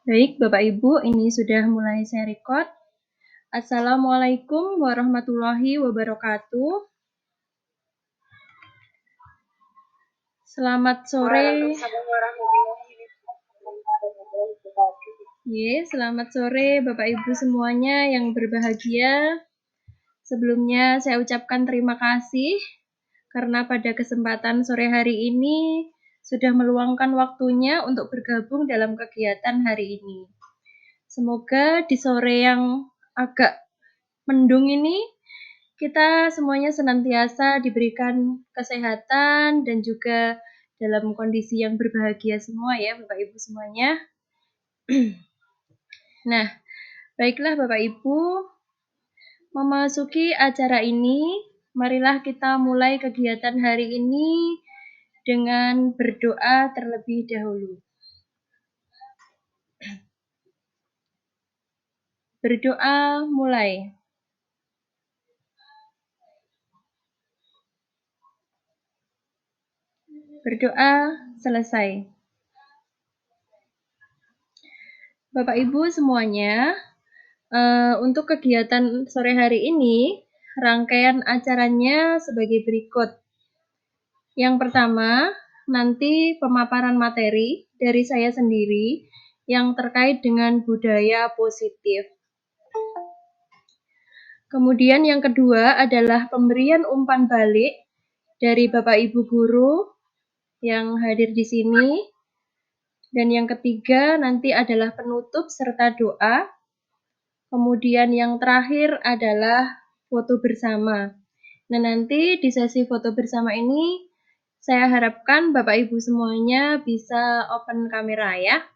Baik, Bapak Ibu, ini sudah mulai saya record. Assalamualaikum warahmatullahi wabarakatuh. Selamat sore. Selamat sore Bapak Ibu semuanya yang berbahagia. Sebelumnya saya ucapkan terima kasih karena pada kesempatan sore hari ini sudah meluangkan waktunya untuk bergabung dalam kegiatan hari ini. Semoga di sore yang agak mendung ini kita semuanya senantiasa diberikan kesehatan dan juga dalam kondisi yang berbahagia semua ya Bapak Ibu semuanya. Nah, baiklah Bapak Ibu, memasuki acara ini, marilah kita mulai kegiatan hari ini dengan berdoa terlebih dahulu. Berdoa mulai. Berdoa selesai. Bapak Ibu semuanya, untuk kegiatan sore hari ini, rangkaian acaranya sebagai berikut. Yang pertama, nanti pemaparan materi dari saya sendiri yang terkait dengan budaya positif. Kemudian yang kedua adalah pemberian umpan balik dari Bapak Ibu guru yang hadir di sini. Dan yang ketiga nanti adalah penutup serta doa. Kemudian yang terakhir adalah foto bersama. Nah, nanti di sesi foto bersama ini saya harapkan Bapak Ibu semuanya bisa open kamera ya.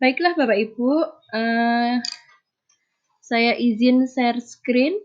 Baiklah Bapak Ibu, saya izin share screen.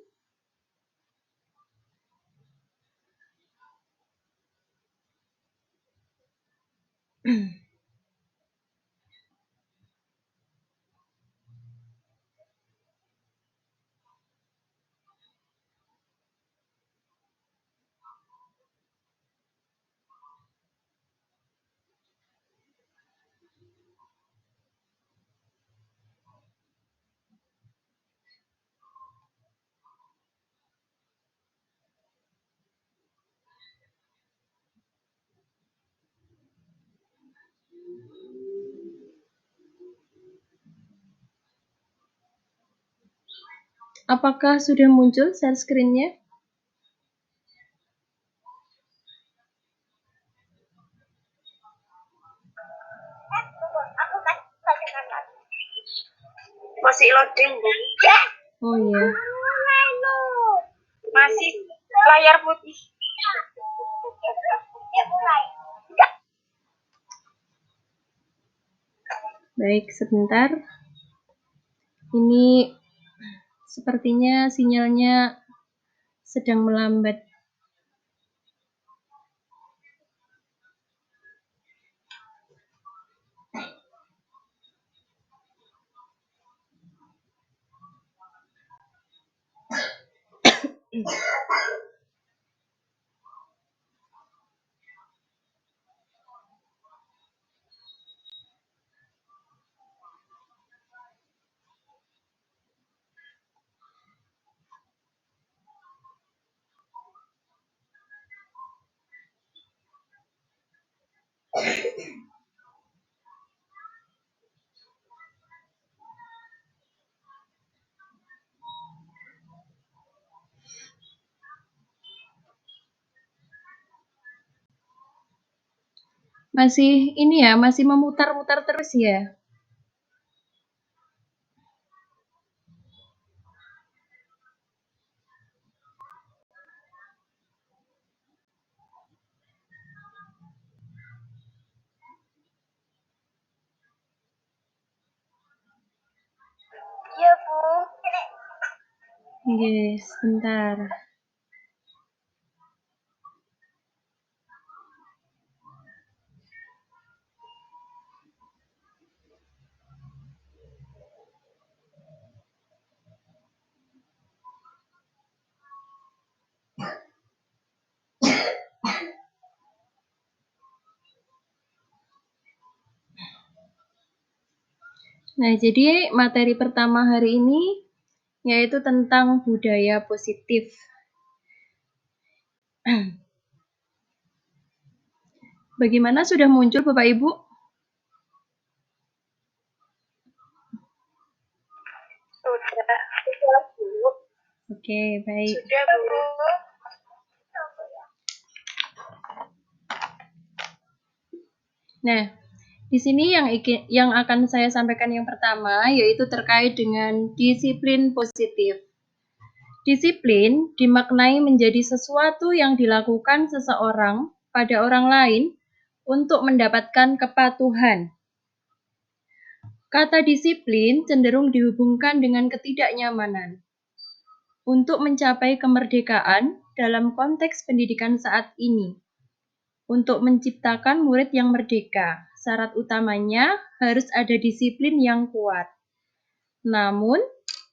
Apakah sudah muncul share screen-nya? Masih loading, Bu. Oh iya. Masih layar putih. Baik, sebentar. Ini sepertinya sinyalnya sedang melambat. Masih ini ya, masih memutar-mutar terus ya. Iya, Bu. Yes, sebentar. Nah, jadi materi pertama hari ini yaitu tentang budaya positif. Bagaimana, sudah muncul Bapak Ibu? Sudah. Sudah, Bu. Oke, baik. Sudah, Bu. Nah, di sini yang akan saya sampaikan yang pertama yaitu terkait dengan disiplin positif. Disiplin dimaknai menjadi sesuatu yang dilakukan seseorang pada orang lain untuk mendapatkan kepatuhan. Kata disiplin cenderung dihubungkan dengan ketidaknyamanan. Untuk mencapai kemerdekaan dalam konteks pendidikan saat ini. Untuk menciptakan murid yang merdeka, syarat utamanya harus ada disiplin yang kuat. Namun,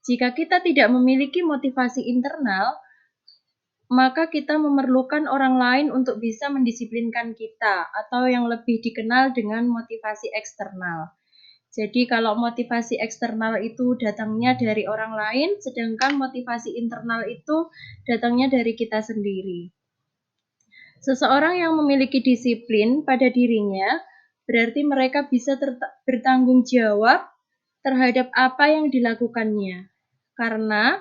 jika kita tidak memiliki motivasi internal, maka kita memerlukan orang lain untuk bisa mendisiplinkan kita, atau yang lebih dikenal dengan motivasi eksternal. Jadi kalau motivasi eksternal itu datangnya dari orang lain, sedangkan motivasi internal itu datangnya dari kita sendiri. Seseorang yang memiliki disiplin pada dirinya, berarti mereka bisa bertanggung jawab terhadap apa yang dilakukannya. Karena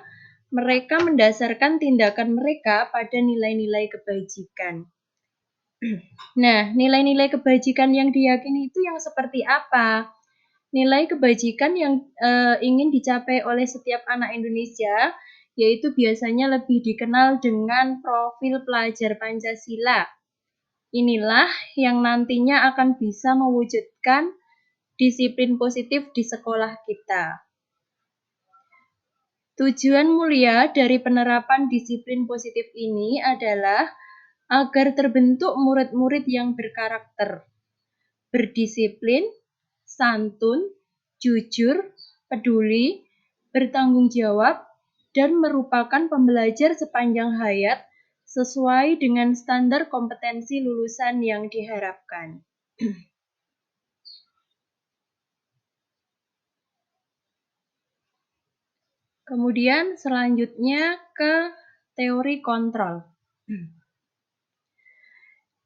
mereka mendasarkan tindakan mereka pada nilai-nilai kebajikan. Nah, nilai-nilai kebajikan yang diyakini itu yang seperti apa? Nilai kebajikan yang ingin dicapai oleh setiap anak Indonesia, yaitu biasanya lebih dikenal dengan profil pelajar Pancasila. Inilah yang nantinya akan bisa mewujudkan disiplin positif di sekolah kita. Tujuan mulia dari penerapan disiplin positif ini adalah agar terbentuk murid-murid yang berkarakter, berdisiplin, santun, jujur, peduli, bertanggung jawab, dan merupakan pembelajar sepanjang hayat sesuai dengan standar kompetensi lulusan yang diharapkan. Kemudian selanjutnya ke teori kontrol.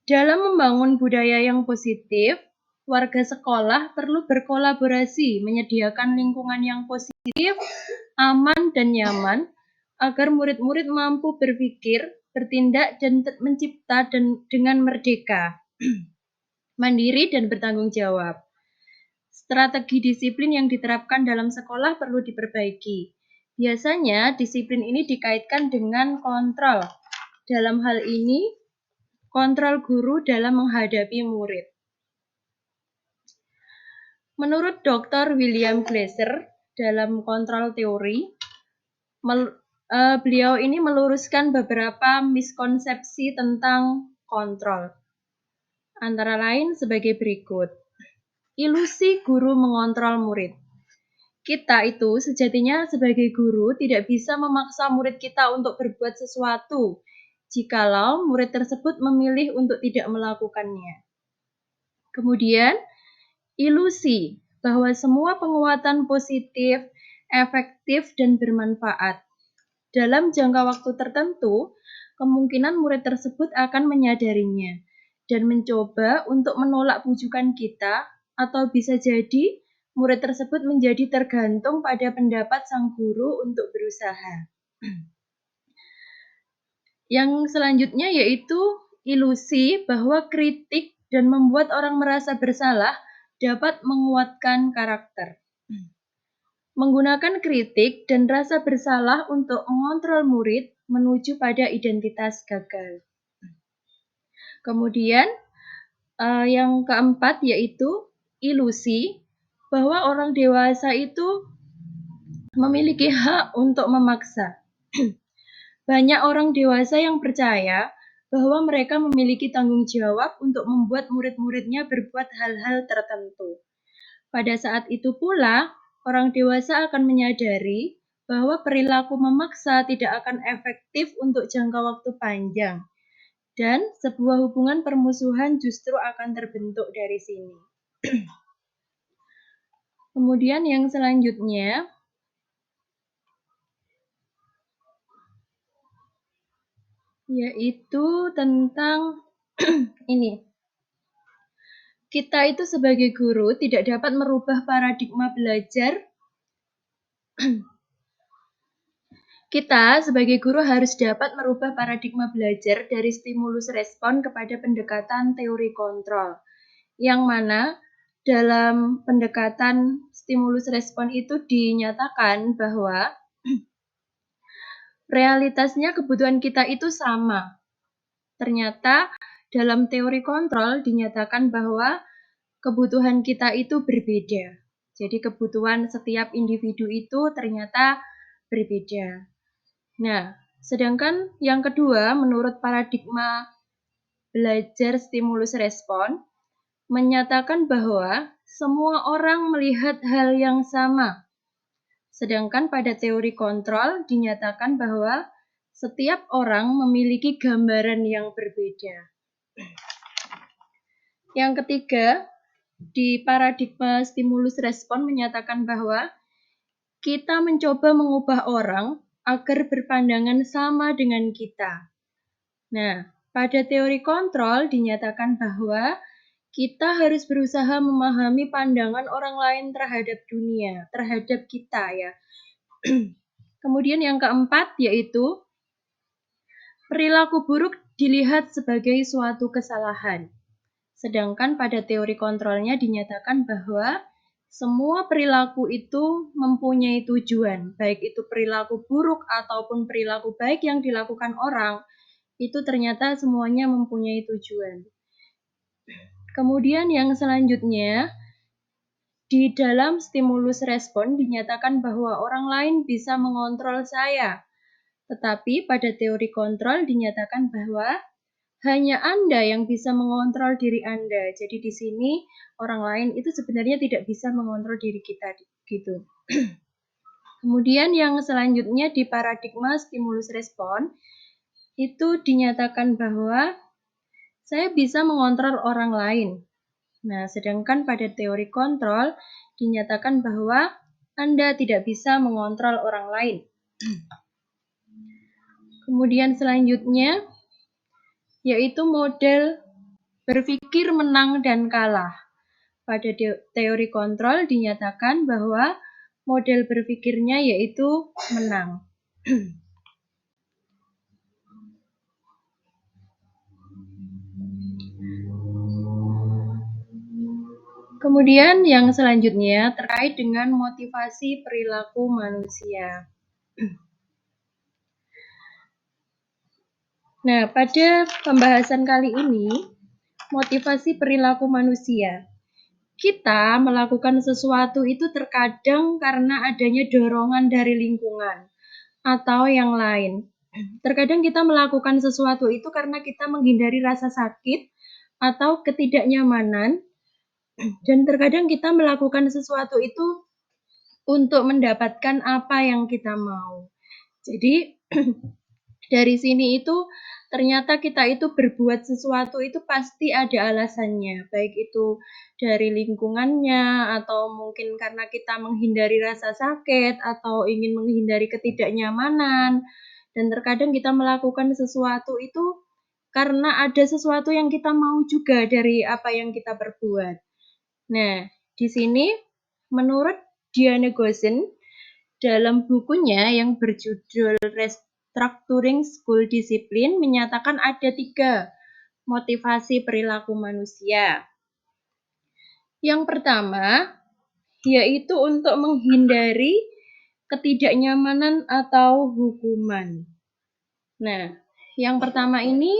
Dalam membangun budaya yang positif, warga sekolah perlu berkolaborasi menyediakan lingkungan yang positif, aman, dan nyaman agar murid-murid mampu berpikir, bertindak, dan mencipta dengan merdeka, mandiri, dan bertanggung jawab. Strategi disiplin yang diterapkan dalam sekolah perlu diperbaiki. Biasanya disiplin ini dikaitkan dengan kontrol. Dalam hal ini, kontrol guru dalam menghadapi murid. Menurut Dr. William Glasser dalam kontrol teori, beliau ini meluruskan beberapa miskonsepsi tentang kontrol. Antara lain sebagai berikut. Ilusi guru mengontrol murid. Kita itu sejatinya sebagai guru tidak bisa memaksa murid kita untuk berbuat sesuatu jikalau murid tersebut memilih untuk tidak melakukannya. Kemudian, ilusi bahwa semua penguatan positif, efektif, dan bermanfaat. Dalam jangka waktu tertentu, kemungkinan murid tersebut akan menyadarinya dan mencoba untuk menolak bujukan kita, atau bisa jadi murid tersebut menjadi tergantung pada pendapat sang guru untuk berusaha. Yang selanjutnya yaitu ilusi bahwa kritik dan membuat orang merasa bersalah dapat menguatkan karakter. Menggunakan kritik dan rasa bersalah untuk mengontrol murid menuju pada identitas gagal. Kemudian yang keempat yaitu ilusi bahwa orang dewasa itu memiliki hak untuk memaksa. Banyak orang dewasa yang percaya bahwa mereka memiliki tanggung jawab untuk membuat murid-muridnya berbuat hal-hal tertentu. Pada saat itu pula, orang dewasa akan menyadari bahwa perilaku memaksa tidak akan efektif untuk jangka waktu panjang, dan sebuah hubungan permusuhan justru akan terbentuk dari sini. Kemudian yang selanjutnya yaitu tentang ini. Kita itu sebagai guru tidak dapat merubah paradigma belajar. Kita sebagai guru harus dapat merubah paradigma belajar dari stimulus respon kepada pendekatan teori kontrol. Yang mana dalam pendekatan stimulus respon itu dinyatakan bahwa realitasnya kebutuhan kita itu sama. Ternyata dalam teori kontrol dinyatakan bahwa kebutuhan kita itu berbeda. Jadi kebutuhan setiap individu itu ternyata berbeda. Nah, sedangkan yang kedua menurut paradigma belajar stimulus respon menyatakan bahwa semua orang melihat hal yang sama. Sedangkan pada teori kontrol dinyatakan bahwa setiap orang memiliki gambaran yang berbeda. Yang ketiga, di paradigma stimulus respon menyatakan bahwa kita mencoba mengubah orang agar berpandangan sama dengan kita. Nah, pada teori kontrol dinyatakan bahwa kita harus berusaha memahami pandangan orang lain terhadap dunia, terhadap kita ya. Kemudian yang keempat yaitu perilaku buruk dilihat sebagai suatu kesalahan. Sedangkan pada teori kontrolnya dinyatakan bahwa semua perilaku itu mempunyai tujuan, baik itu perilaku buruk ataupun perilaku baik yang dilakukan orang, itu ternyata semuanya mempunyai tujuan. Kemudian yang selanjutnya, di dalam stimulus respon dinyatakan bahwa orang lain bisa mengontrol saya. Tetapi pada teori kontrol dinyatakan bahwa hanya Anda yang bisa mengontrol diri Anda. Jadi di sini orang lain itu sebenarnya tidak bisa mengontrol diri kita gitu. Kemudian yang selanjutnya di paradigma stimulus respon itu dinyatakan bahwa saya bisa mengontrol orang lain. Nah, sedangkan pada teori kontrol dinyatakan bahwa Anda tidak bisa mengontrol orang lain. Kemudian selanjutnya yaitu model berpikir menang dan kalah. Pada teori kontrol dinyatakan bahwa model berpikirnya yaitu menang. Kemudian yang selanjutnya terkait dengan motivasi perilaku manusia. Nah, pada pembahasan kali ini, motivasi perilaku manusia. Kita melakukan sesuatu itu terkadang karena adanya dorongan dari lingkungan atau yang lain. Terkadang kita melakukan sesuatu itu karena kita menghindari rasa sakit atau ketidaknyamanan, dan terkadang kita melakukan sesuatu itu untuk mendapatkan apa yang kita mau. Jadi dari sini itu ternyata kita itu berbuat sesuatu itu pasti ada alasannya, baik itu dari lingkungannya atau mungkin karena kita menghindari rasa sakit atau ingin menghindari ketidaknyamanan. Dan terkadang kita melakukan sesuatu itu karena ada sesuatu yang kita mau juga dari apa yang kita perbuat. Nah, di sini menurut Diane Gossen dalam bukunya yang berjudul Restructuring School Discipline menyatakan ada 3 motivasi perilaku manusia. Yang pertama, yaitu untuk menghindari ketidaknyamanan atau hukuman. Nah, yang pertama ini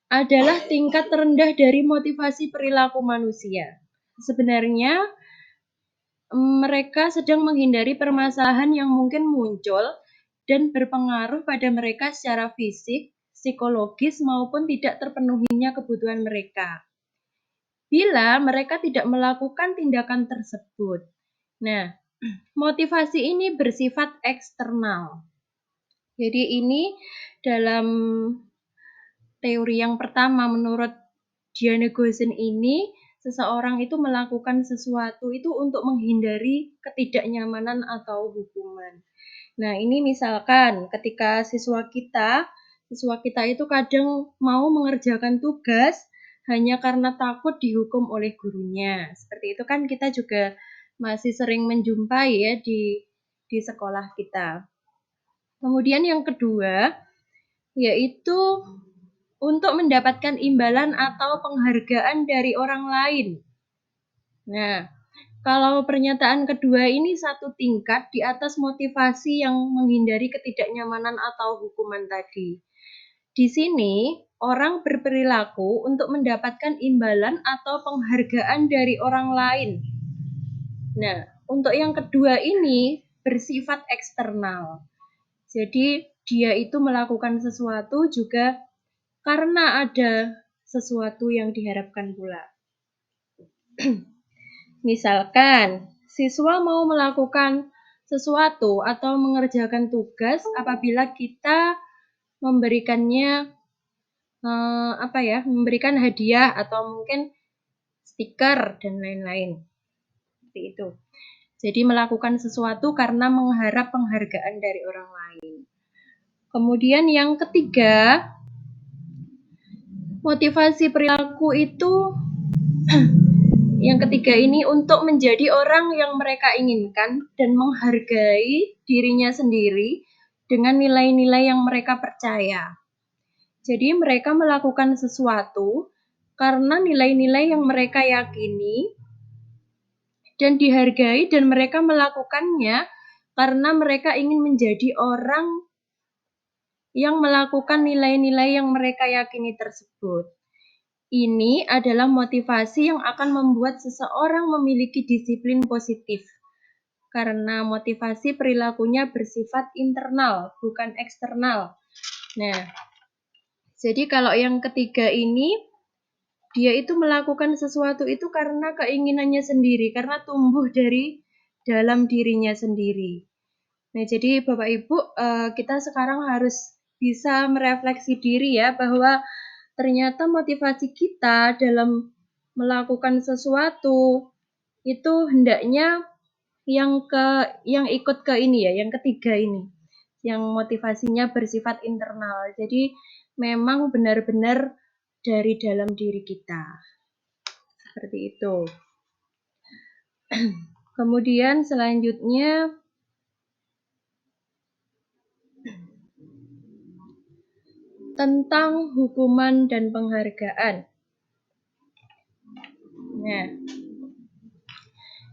adalah tingkat terendah dari motivasi perilaku manusia. Sebenarnya mereka sedang menghindari permasalahan yang mungkin muncul dan berpengaruh pada mereka secara fisik, psikologis maupun tidak terpenuhinya kebutuhan mereka. Bila mereka tidak melakukan tindakan tersebut. Nah, motivasi ini bersifat eksternal. Jadi ini dalam teori yang pertama menurut Diane Gossen ini seseorang itu melakukan sesuatu itu untuk menghindari ketidaknyamanan atau hukuman. Nah, ini misalkan ketika siswa kita itu kadang mau mengerjakan tugas hanya karena takut dihukum oleh gurunya. Seperti itu kan kita juga masih sering menjumpai ya di sekolah kita. Kemudian yang kedua, yaitu untuk mendapatkan imbalan atau penghargaan dari orang lain. Nah, kalau pernyataan kedua ini satu tingkat di atas motivasi yang menghindari ketidaknyamanan atau hukuman tadi. Di sini, orang berperilaku untuk mendapatkan imbalan atau penghargaan dari orang lain. Nah, untuk yang kedua ini bersifat eksternal. Jadi, dia itu melakukan sesuatu juga karena ada sesuatu yang diharapkan pula. Misalkan, siswa mau melakukan sesuatu atau mengerjakan tugas apabila kita memberikannya memberikan hadiah atau mungkin stiker dan lain-lain. Seperti itu. Jadi melakukan sesuatu karena mengharap penghargaan dari orang lain. Kemudian yang ketiga, motivasi perilaku itu yang ketiga ini untuk menjadi orang yang mereka inginkan dan menghargai dirinya sendiri dengan nilai-nilai yang mereka percaya. Jadi mereka melakukan sesuatu karena nilai-nilai yang mereka yakini dan dihargai, dan mereka melakukannya karena mereka ingin menjadi orang yang melakukan nilai-nilai yang mereka yakini tersebut. Ini adalah motivasi yang akan membuat seseorang memiliki disiplin positif, karena motivasi perilakunya bersifat internal, bukan eksternal. Nah, jadi kalau yang ketiga ini, dia itu melakukan sesuatu itu karena keinginannya sendiri, karena tumbuh dari dalam dirinya sendiri. Nah, jadi Bapak Ibu, kita sekarang harus bisa merefleksi diri ya, bahwa ternyata motivasi kita dalam melakukan sesuatu itu hendaknya yang ikut ke ini ya, yang ketiga ini, yang motivasinya bersifat internal. Jadi memang benar-benar dari dalam diri kita. Seperti itu. Kemudian selanjutnya tentang hukuman dan penghargaan. Nah,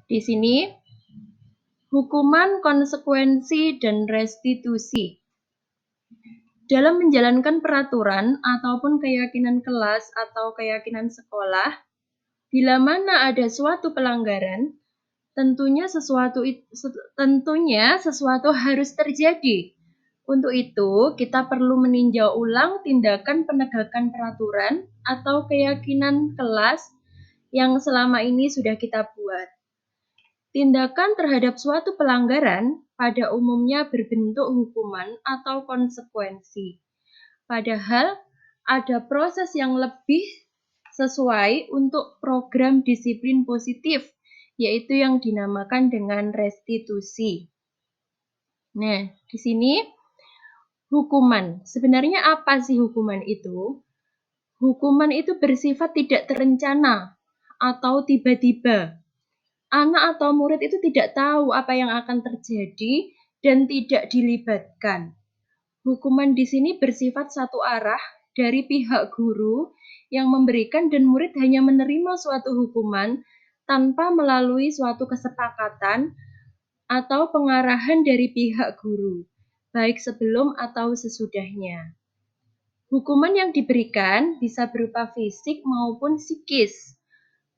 di sini hukuman, konsekuensi, dan restitusi. Dalam menjalankan peraturan ataupun keyakinan kelas atau keyakinan sekolah, bila mana ada suatu pelanggaran, tentunya sesuatu harus terjadi. Untuk itu, kita perlu meninjau ulang tindakan penegakan peraturan atau keyakinan kelas yang selama ini sudah kita buat. Tindakan terhadap suatu pelanggaran pada umumnya berbentuk hukuman atau konsekuensi. Padahal ada proses yang lebih sesuai untuk program disiplin positif, yaitu yang dinamakan dengan restitusi. Nah, di sini hukuman. Sebenarnya apa sih hukuman itu? Hukuman itu bersifat tidak terencana atau tiba-tiba. Anak atau murid itu tidak tahu apa yang akan terjadi dan tidak dilibatkan. Hukuman di sini bersifat satu arah dari pihak guru yang memberikan, dan murid hanya menerima suatu hukuman tanpa melalui suatu kesepakatan atau pengarahan dari pihak guru, baik sebelum atau sesudahnya. Hukuman yang diberikan bisa berupa fisik maupun psikis.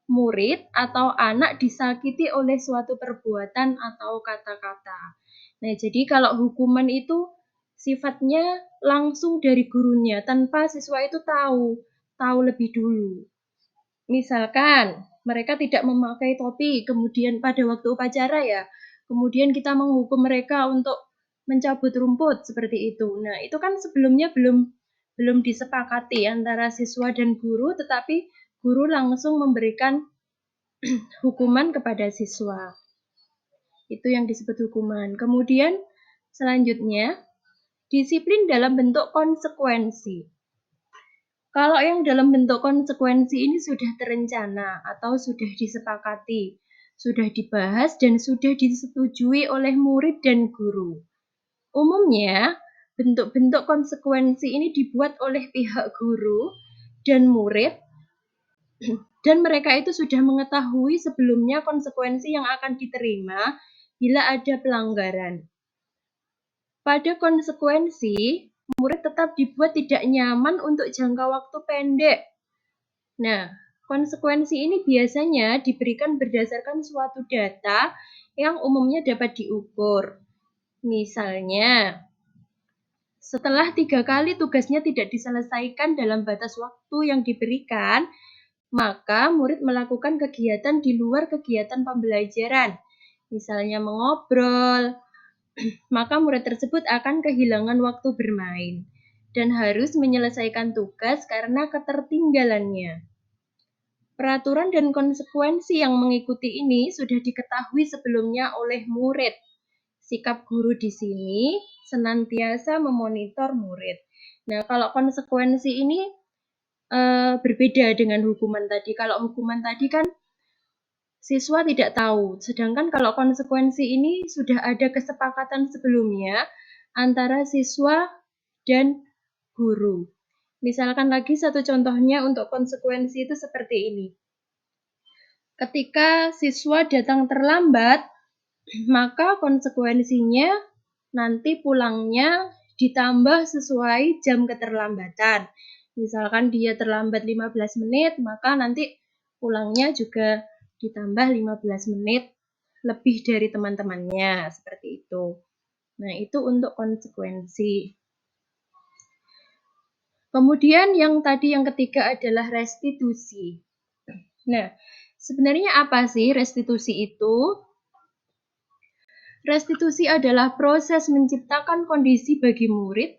Murid atau anak disakiti oleh suatu perbuatan atau kata-kata. Nah, jadi kalau hukuman itu sifatnya langsung dari gurunya tanpa siswa itu tahu lebih dulu. Misalkan mereka tidak memakai topi, kemudian pada waktu upacara ya, kemudian kita menghukum mereka untuk mencabut rumput seperti itu. Nah, itu kan sebelumnya belum disepakati antara siswa dan guru, tetapi guru langsung memberikan hukuman kepada siswa. Itu yang disebut hukuman. Kemudian selanjutnya, disiplin dalam bentuk konsekuensi. Kalau yang dalam bentuk konsekuensi ini sudah terencana atau sudah disepakati, sudah dibahas dan sudah disetujui oleh murid dan guru. Umumnya, bentuk-bentuk konsekuensi ini dibuat oleh pihak guru dan murid, dan mereka itu sudah mengetahui sebelumnya konsekuensi yang akan diterima bila ada pelanggaran. Pada konsekuensi, murid tetap dibuat tidak nyaman untuk jangka waktu pendek. Nah, konsekuensi ini biasanya diberikan berdasarkan suatu data yang umumnya dapat diukur. Misalnya, setelah 3 kali tugasnya tidak diselesaikan dalam batas waktu yang diberikan, maka murid melakukan kegiatan di luar kegiatan pembelajaran. Misalnya mengobrol, maka murid tersebut akan kehilangan waktu bermain dan harus menyelesaikan tugas karena ketertinggalannya. Peraturan dan konsekuensi yang mengikuti ini sudah diketahui sebelumnya oleh murid. Sikap guru di sini senantiasa memonitor murid. Nah, kalau konsekuensi ini berbeda dengan hukuman tadi. Kalau hukuman tadi kan siswa tidak tahu. Sedangkan kalau konsekuensi ini sudah ada kesepakatan sebelumnya antara siswa dan guru. Misalkan lagi satu contohnya untuk konsekuensi itu seperti ini. Ketika siswa datang terlambat, maka konsekuensinya nanti pulangnya ditambah sesuai jam keterlambatan. Misalkan dia terlambat 15 menit, maka nanti pulangnya juga ditambah 15 menit lebih dari teman-temannya, seperti itu. Nah, itu untuk konsekuensi. Kemudian yang ketiga adalah restitusi. Nah, sebenarnya apa sih restitusi itu? Restitusi adalah proses menciptakan kondisi bagi murid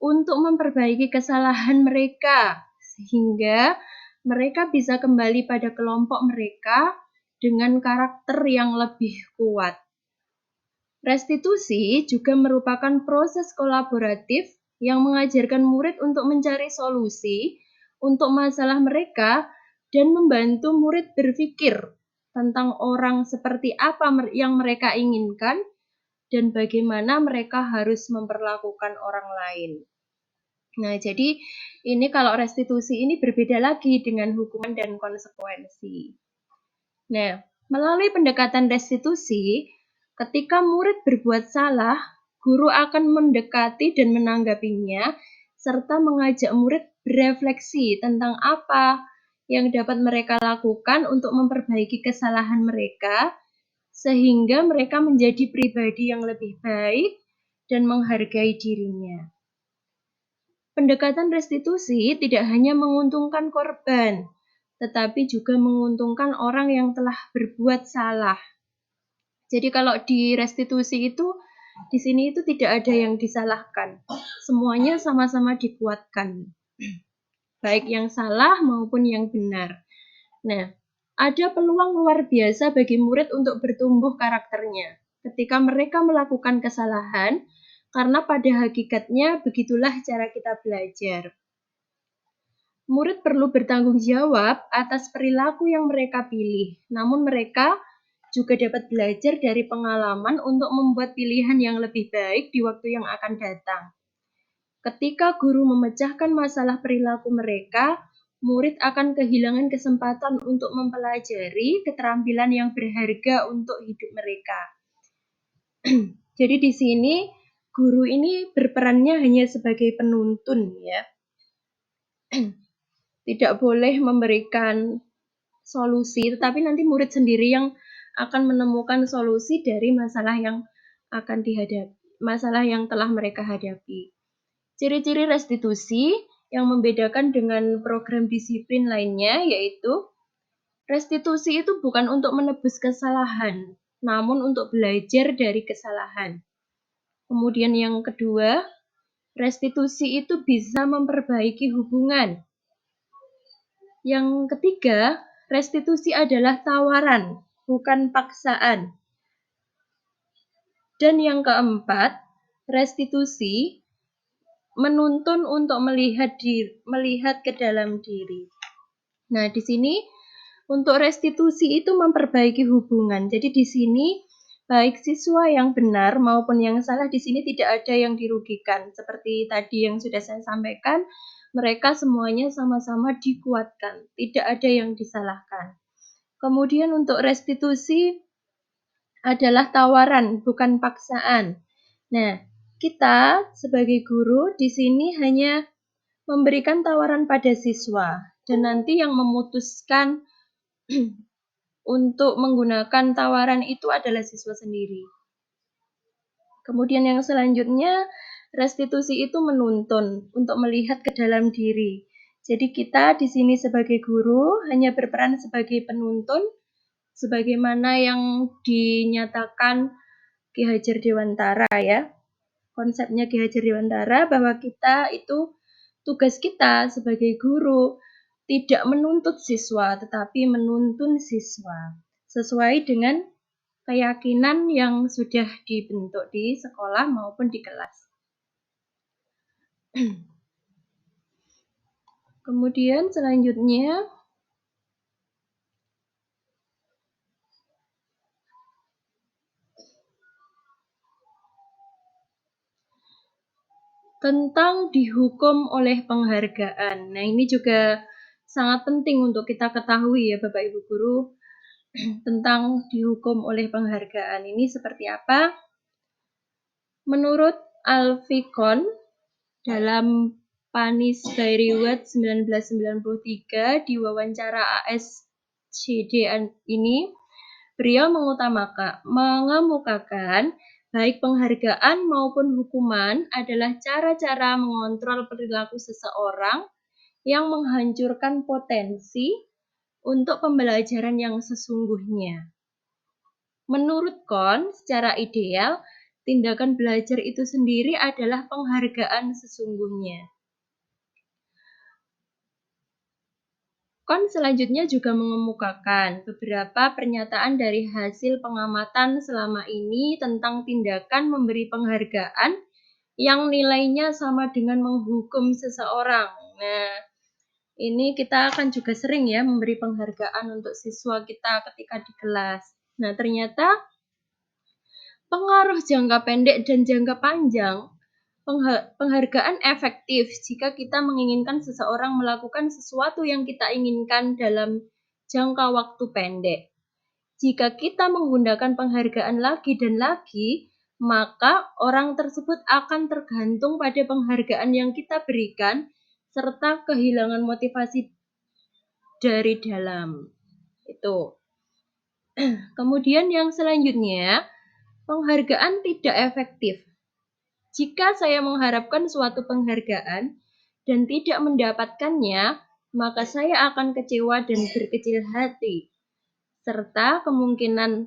untuk memperbaiki kesalahan mereka, sehingga mereka bisa kembali pada kelompok mereka dengan karakter yang lebih kuat. Restitusi juga merupakan proses kolaboratif yang mengajarkan murid untuk mencari solusi untuk masalah mereka dan membantu murid berpikir tentang orang seperti apa yang mereka inginkan dan bagaimana mereka harus memperlakukan orang lain. Nah, jadi ini kalau restitusi ini berbeda lagi dengan hukuman dan konsekuensi. Nah, melalui pendekatan restitusi, ketika murid berbuat salah, guru akan mendekati dan menanggapinya, serta mengajak murid berefleksi tentang apa yang dapat mereka lakukan untuk memperbaiki kesalahan mereka, sehingga mereka menjadi pribadi yang lebih baik dan menghargai dirinya. Pendekatan restitusi tidak hanya menguntungkan korban, tetapi juga menguntungkan orang yang telah berbuat salah. Jadi kalau di restitusi itu, di sini itu tidak ada yang disalahkan. Semuanya sama-sama dikuatkan. Baik yang salah maupun yang benar. Nah, ada peluang luar biasa bagi murid untuk bertumbuh karakternya ketika mereka melakukan kesalahan, karena pada hakikatnya begitulah cara kita belajar. Murid perlu bertanggung jawab atas perilaku yang mereka pilih, namun mereka juga dapat belajar dari pengalaman untuk membuat pilihan yang lebih baik di waktu yang akan datang. Ketika guru memecahkan masalah perilaku mereka, murid akan kehilangan kesempatan untuk mempelajari keterampilan yang berharga untuk hidup mereka. Jadi di sini guru ini berperannya hanya sebagai penuntun ya. Tidak boleh memberikan solusi, tetapi nanti murid sendiri yang akan menemukan solusi dari masalah yang akan dihadapi, masalah yang telah mereka hadapi. Ciri-ciri restitusi yang membedakan dengan program disiplin lainnya yaitu restitusi itu bukan untuk menebus kesalahan, namun untuk belajar dari kesalahan. Kemudian yang kedua, restitusi itu bisa memperbaiki hubungan. Yang ketiga, Restitusi adalah tawaran, bukan paksaan. Dan yang keempat, restitusi menuntun untuk melihat ke dalam diri. Nah, di sini untuk restitusi itu memperbaiki hubungan. Jadi di sini baik siswa yang benar maupun yang salah di sini tidak ada yang dirugikan. Seperti tadi yang sudah saya sampaikan, mereka semuanya sama-sama dikuatkan, tidak ada yang disalahkan. Kemudian untuk restitusi adalah tawaran, bukan paksaan. Nah, kita sebagai guru di sini hanya memberikan tawaran pada siswa dan nanti yang memutuskan untuk menggunakan tawaran itu adalah siswa sendiri. Kemudian yang selanjutnya, restitusi itu menuntun untuk melihat ke dalam diri. Jadi kita di sini sebagai guru hanya berperan sebagai penuntun, sebagaimana yang dinyatakan Ki Hajar Dewantara ya. Konsepnya Ki Hajar Dewantara bahwa kita itu tugas kita sebagai guru tidak menuntut siswa, tetapi menuntun siswa sesuai dengan keyakinan yang sudah dibentuk di sekolah maupun di kelas. Kemudian selanjutnya tentang dihukum oleh penghargaan. Nah, ini juga sangat penting untuk kita ketahui ya Bapak Ibu guru tentang dihukum oleh penghargaan. Ini seperti apa? Menurut Alficon dalam Panis by Reward 1993 di wawancara ASCD ini, beliau mengemukakan baik penghargaan maupun hukuman adalah cara-cara mengontrol perilaku seseorang yang menghancurkan potensi untuk pembelajaran yang sesungguhnya. Menurut Kohn, secara ideal, tindakan belajar itu sendiri adalah penghargaan sesungguhnya. Kohn selanjutnya juga mengemukakan beberapa pernyataan dari hasil pengamatan selama ini tentang tindakan memberi penghargaan yang nilainya sama dengan menghukum seseorang. Nah, ini kita akan juga sering ya memberi penghargaan untuk siswa kita ketika di kelas. Nah, ternyata pengaruh jangka pendek dan jangka panjang, penghargaan efektif jika kita menginginkan seseorang melakukan sesuatu yang kita inginkan dalam jangka waktu pendek. Jika kita menggunakan penghargaan lagi dan lagi, maka orang tersebut akan tergantung pada penghargaan yang kita berikan serta kehilangan motivasi dari dalam. Itu. Kemudian yang selanjutnya, penghargaan tidak efektif. Jika saya mengharapkan suatu penghargaan dan tidak mendapatkannya, maka saya akan kecewa dan berkecil hati. Serta kemungkinan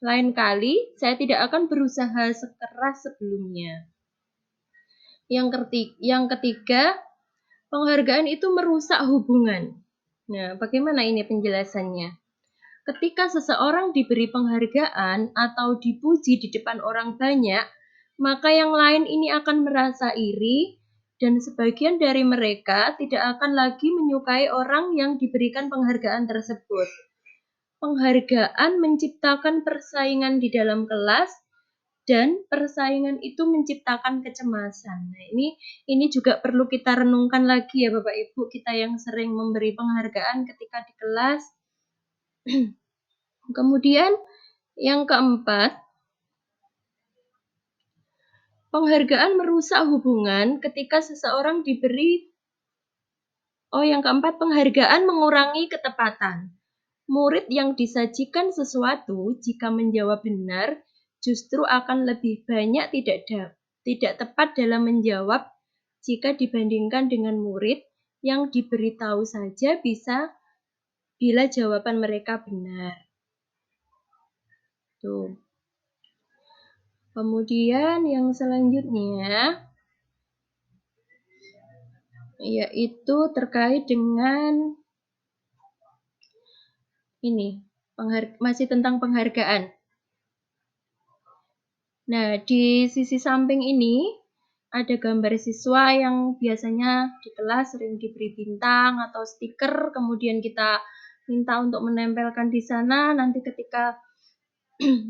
lain kali saya tidak akan berusaha sekeras sebelumnya. Yang ketiga, penghargaan itu merusak hubungan. Nah, bagaimana ini penjelasannya? Ketika seseorang diberi penghargaan atau dipuji di depan orang banyak, maka yang lain ini akan merasa iri dan sebagian dari mereka tidak akan lagi menyukai orang yang diberikan penghargaan tersebut. Penghargaan menciptakan persaingan di dalam kelas dan persaingan itu menciptakan kecemasan. Nah, ini juga perlu kita renungkan lagi ya Bapak Ibu, kita yang sering memberi penghargaan ketika di kelas. Kemudian yang keempat, penghargaan merusak hubungan ketika seseorang diberi. Yang keempat, penghargaan mengurangi ketepatan. Murid yang disajikan sesuatu jika menjawab benar justru akan lebih banyak tidak tepat dalam menjawab jika dibandingkan dengan murid yang diberitahu saja bisa bila jawaban mereka benar. Tuh. Kemudian yang selanjutnya yaitu terkait dengan ini masih tentang penghargaan. Nah, di sisi samping ini ada gambar siswa yang biasanya di kelas sering diberi bintang atau stiker, kemudian kita minta untuk menempelkan di sana, nanti ketika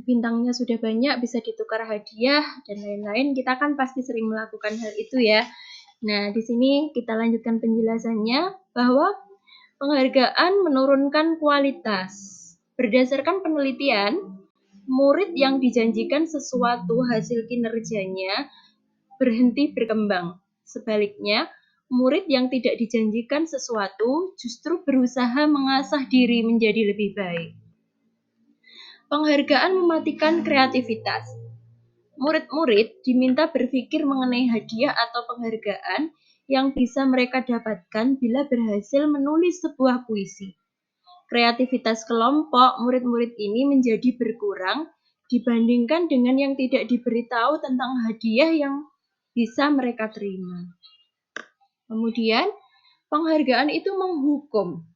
bintangnya sudah banyak bisa ditukar hadiah dan lain-lain. Kita kan pasti sering melakukan hal itu ya. Nah, di sini kita lanjutkan penjelasannya bahwa penghargaan menurunkan kualitas. Berdasarkan penelitian, murid yang dijanjikan sesuatu hasil kinerjanya berhenti berkembang. Sebaliknya, murid yang tidak dijanjikan sesuatu justru berusaha mengasah diri menjadi lebih baik. Penghargaan mematikan kreativitas. Murid-murid diminta berpikir mengenai hadiah atau penghargaan yang bisa mereka dapatkan bila berhasil menulis sebuah puisi. Kreativitas kelompok murid-murid ini menjadi berkurang dibandingkan dengan yang tidak diberitahu tentang hadiah yang bisa mereka terima. Kemudian, penghargaan itu menghukum.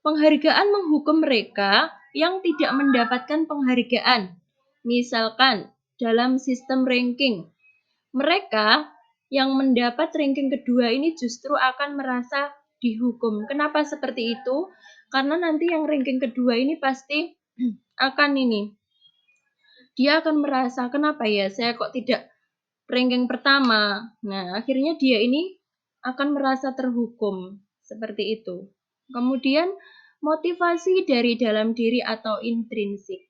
Penghargaan menghukum mereka yang tidak mendapatkan penghargaan. Misalkan, dalam sistem ranking, mereka yang mendapat ranking kedua ini justru akan merasa dihukum. Kenapa seperti itu? Karena nanti yang ranking kedua ini pasti akan dia akan merasa, kenapa ya saya kok tidak ranking pertama. Nah, akhirnya dia ini akan merasa terhukum. Seperti itu. Kemudian, motivasi dari dalam diri atau intrinsik.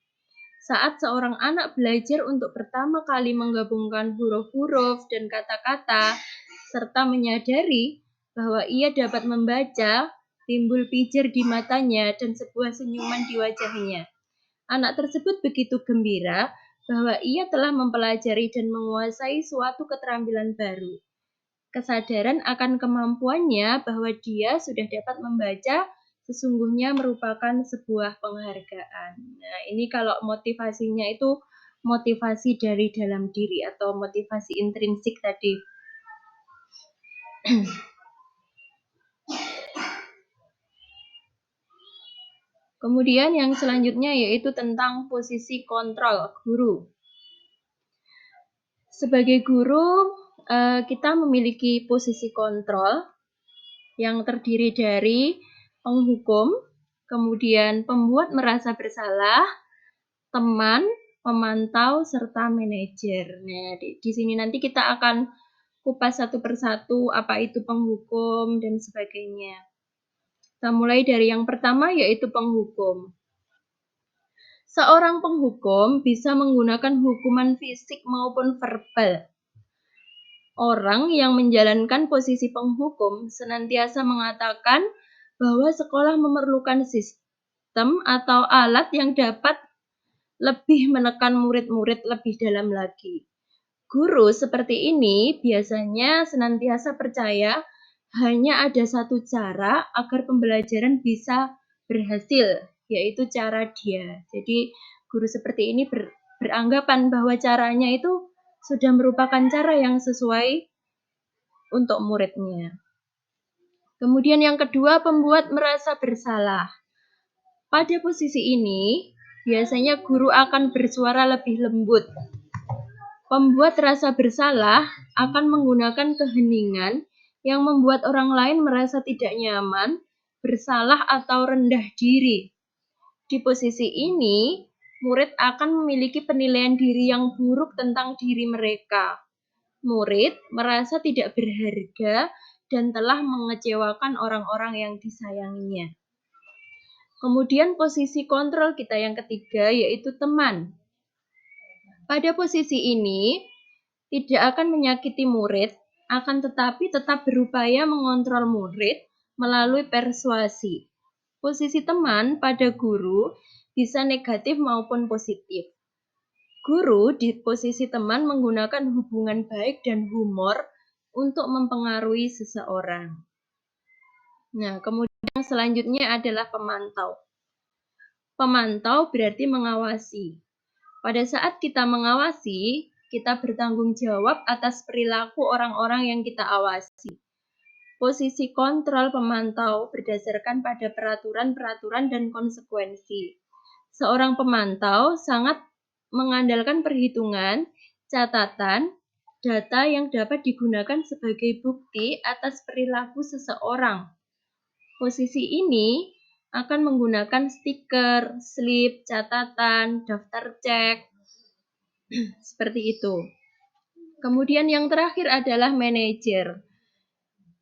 Saat seorang anak belajar untuk pertama kali menggabungkan huruf-huruf dan kata-kata, serta menyadari bahwa ia dapat membaca, timbul pijar di matanya dan sebuah senyuman di wajahnya. Anak tersebut begitu gembira bahwa ia telah mempelajari dan menguasai suatu keterampilan baru. Kesadaran akan kemampuannya bahwa dia sudah dapat membaca sesungguhnya merupakan sebuah penghargaan. Nah, ini kalau motivasinya itu motivasi dari dalam diri atau motivasi intrinsik tadi. Kemudian yang selanjutnya yaitu tentang posisi kontrol guru. Sebagai guru, kita memiliki posisi kontrol yang terdiri dari penghukum, kemudian pembuat merasa bersalah, teman, pemantau, serta manajer. Nah, di sini nanti kita akan kupas satu persatu apa itu penghukum dan sebagainya. Kita mulai dari yang pertama yaitu penghukum. Seorang penghukum bisa menggunakan hukuman fisik maupun verbal. Orang yang menjalankan posisi penghukum senantiasa mengatakan bahwa sekolah memerlukan sistem atau alat yang dapat lebih menekan murid-murid lebih dalam lagi. Guru seperti ini biasanya senantiasa percaya hanya ada satu cara agar pembelajaran bisa berhasil, yaitu cara dia. Jadi guru seperti ini beranggapan bahwa caranya itu sudah merupakan cara yang sesuai untuk muridnya. Kemudian yang kedua, pembuat merasa bersalah. Pada posisi ini, biasanya guru akan bersuara lebih lembut. Pembuat rasa bersalah akan menggunakan keheningan yang membuat orang lain merasa tidak nyaman, bersalah atau rendah diri. Di posisi ini, murid akan memiliki penilaian diri yang buruk tentang diri mereka. Murid merasa tidak berharga dan telah mengecewakan orang-orang yang disayanginya. Kemudian posisi kontrol kita yang ketiga yaitu teman. Pada posisi ini, tidak akan menyakiti murid, akan tetapi tetap berupaya mengontrol murid melalui persuasi. Posisi teman pada guru bisa negatif maupun positif. Guru di posisi teman menggunakan hubungan baik dan humor untuk mempengaruhi seseorang. Nah, kemudian selanjutnya adalah pemantau. Pemantau berarti mengawasi. Pada saat kita mengawasi, kita bertanggung jawab atas perilaku orang-orang yang kita awasi. posisi kontrol pemantau berdasarkan pada peraturan-peraturan dan konsekuensi. Seorang pemantau sangat mengandalkan perhitungan, catatan, data yang dapat digunakan sebagai bukti atas perilaku seseorang. Posisi ini akan menggunakan stiker, slip, catatan, daftar cek, seperti itu. Kemudian yang terakhir adalah manajer.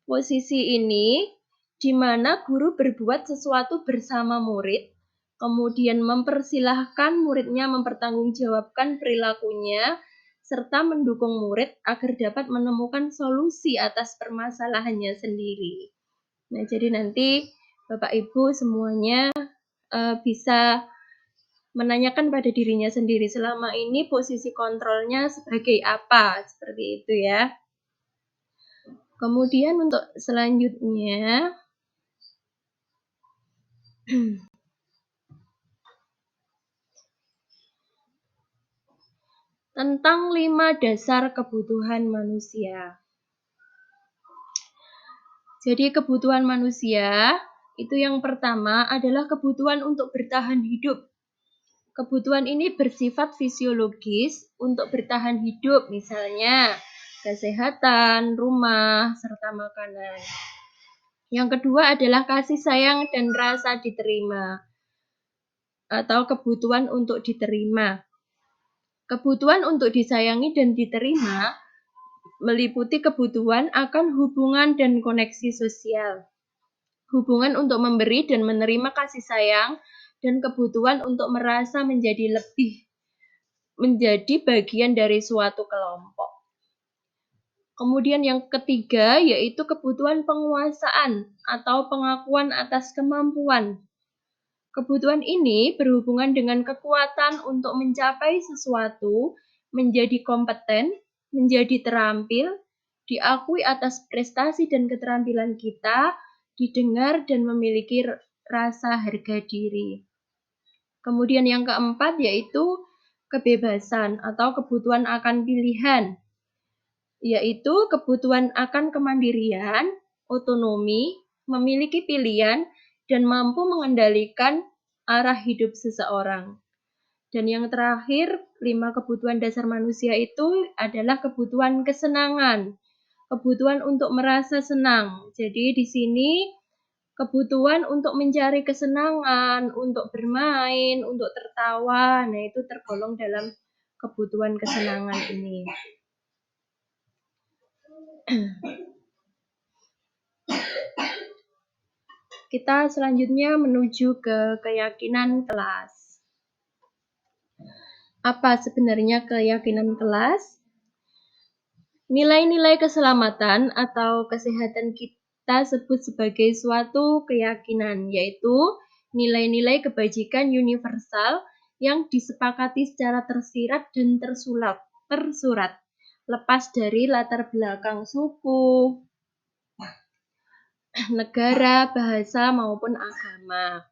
Posisi ini di mana guru berbuat sesuatu bersama murid, kemudian mempersilahkan muridnya mempertanggungjawabkan perilakunya, serta mendukung murid agar dapat menemukan solusi atas permasalahannya sendiri. Nah, jadi nanti Bapak Ibu semuanya bisa menanyakan pada dirinya sendiri selama ini posisi kontrolnya sebagai apa, seperti itu ya. Kemudian untuk selanjutnya tentang 5 dasar kebutuhan manusia. Jadi kebutuhan manusia itu yang pertama adalah kebutuhan untuk bertahan hidup. Kebutuhan ini bersifat fisiologis untuk bertahan hidup, misalnya kesehatan, rumah, serta makanan. Yang kedua adalah kasih sayang dan rasa diterima, atau kebutuhan untuk diterima. Kebutuhan untuk disayangi dan diterima meliputi kebutuhan akan hubungan dan koneksi sosial, hubungan untuk memberi dan menerima kasih sayang, dan kebutuhan untuk merasa menjadi bagian dari suatu kelompok. Kemudian yang ketiga yaitu kebutuhan penguasaan atau pengakuan atas kemampuan. Kebutuhan ini berhubungan dengan kekuatan untuk mencapai sesuatu, menjadi kompeten, menjadi terampil, diakui atas prestasi dan keterampilan kita, didengar dan memiliki rasa harga diri. Kemudian yang keempat yaitu kebebasan atau kebutuhan akan pilihan, yaitu kebutuhan akan kemandirian, otonomi, memiliki pilihan, dan mampu mengendalikan arah hidup seseorang. Dan yang terakhir, 5 kebutuhan dasar manusia itu adalah kebutuhan kesenangan, kebutuhan untuk merasa senang. Jadi di sini kebutuhan untuk mencari kesenangan, untuk bermain, untuk tertawa, nah itu tergolong dalam kebutuhan kesenangan ini. Kita selanjutnya menuju ke keyakinan kelas. Apa sebenarnya keyakinan kelas? Nilai-nilai keselamatan atau kesehatan kita sebut sebagai suatu keyakinan, yaitu nilai-nilai kebajikan universal yang disepakati secara tersirat dan tersurat, lepas dari latar belakang suku, negara, bahasa, maupun agama.